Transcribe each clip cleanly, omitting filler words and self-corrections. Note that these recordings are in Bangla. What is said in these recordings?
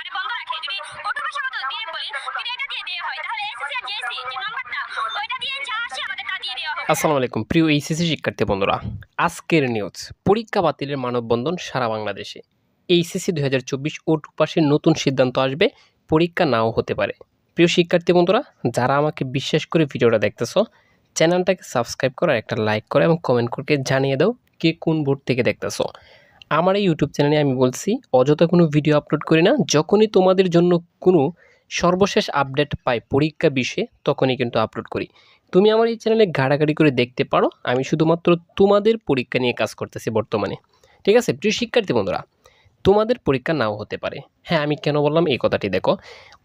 মানে বন্ধ রাখে। যদি অটো ভাষা মতো দিয়ে বলি যদি এটা দিয়ে দেওয়া হয় তাহলে এসএসসি আর জেএসসি যে নাম্বারটা ওইটা দিয়ে যা আসে আমাদের তা দিয়ে দেওয়া হবে। আসসালামু আলাইকুম প্রিয় এইচএসসি শিক্ষার্থী বন্ধুরা, আজকের নিউজ পরীক্ষা বাতিলের মানববন্ধন সারা বাংলাদেশে। এইচএসসি 2024 ওটু পাশের নতুন সিদ্ধান্ত আসবে, পরীক্ষা নাও হতে পারে। প্রিয় শিক্ষার্থী বন্ধুরা, যারা আমাকে বিশ্বাস করে ভিডিওটা দেখতেছো, চ্যানেলটাকে সাবস্ক্রাইব করো, একটা লাইক করো এবং কমেন্ট করে জানিয়ে দাও কে কোন বোর্ড থেকে দেখতেছো। আমার এই ইউটিউব চ্যানেলে আমি বলছি অযথা কোনো ভিডিও আপলোড করি না। যখনই তোমাদের জন্য কোনো সর্বশেষ আপডেট পাই পরীক্ষা বিষয়ে তখনই কিন্তু আপলোড করি। তুমি আমার এই চ্যানেলে ঘাটাঘাটি করে দেখতে পারো, আমি শুধুমাত্র তোমাদের পরীক্ষা নিয়ে কাজ করতেছি বর্তমানে। ঠিক আছে প্রিয় শিক্ষার্থী বন্ধুরা, তোমাদের পরীক্ষা নাও হতে পারে। হ্যাঁ, আমি কেন বললাম এই কথাটি দেখো,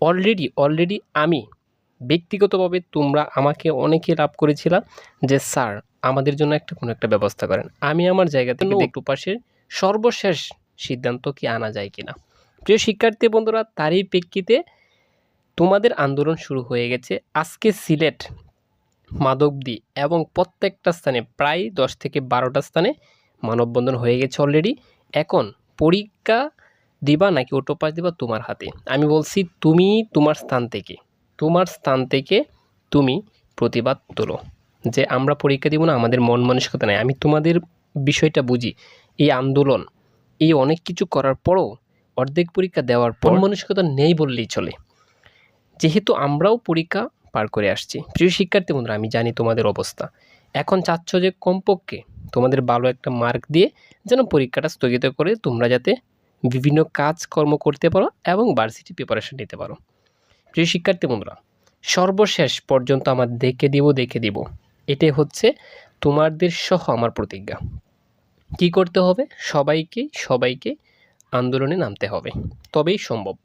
অলরেডি আমি ব্যক্তিগতভাবে তোমরা আমাকে অনেকে লাভ করেছিলাম যে স্যার আমাদের জন্য কোনো একটা ব্যবস্থা করেন। আমি আমার জায়গা থেকে একটু পাশের সর্বশেষ সিদ্ধান্ত কি আনা যায় কিনা। প্রিয় শিক্ষার্থী বন্ধুরা, তারই প্রেক্ষিতে তোমাদের আন্দোলন শুরু হয়ে গেছে। আজকে সিলেট, মাধবদী এবং প্রত্যেকটা স্থানে প্রায় 10 থেকে 12টা স্থানে মানববন্ধন হয়ে গেছে অলরেডি। এখন পরীক্ষা দিবা নাকি অটো পাস দিবা তোমার হাতে। আমি বলছি তুমি তোমার স্থান থেকে তুমি প্রতিবাদ তোলো যে আমরা পরীক্ষা দিব না, আমাদের মন মানসিকতা নেই। আমি তোমাদের বিষয়টা বুঝি। এই আন্দোলন, এই অনেক কিছু করার পরও, অর্ধেক পরীক্ষা দেওয়ার পর মন মানসিকতা নেই বললেই চলে, যেহেতু আমরাও পরীক্ষা পার করে আসছি। প্রিয় শিক্ষার্থী বন্ধুরা, আমি জানি তোমাদের অবস্থা। এখন চাচ্ছ যে কমপক্ষে তোমাদের ভালো একটা মার্ক দিয়ে যেন পরীক্ষাটা স্থগিত করে তোমরা যাতে বিভিন্ন কাজকর্ম করতে পারো এবং ভার্সিটি প্রিপারেশন নিতে পারো। প্রিয় শিক্ষার্থী বন্ধুরা, সর্বশেষ পর্যন্ত আমার দেখে দিব, এটাই হচ্ছে তোমাদের সহ আমার প্রতিজ্ঞা। কি করতে হবে? সবাইকে আন্দোলনে নামতে হবে, তবেই সম্ভব।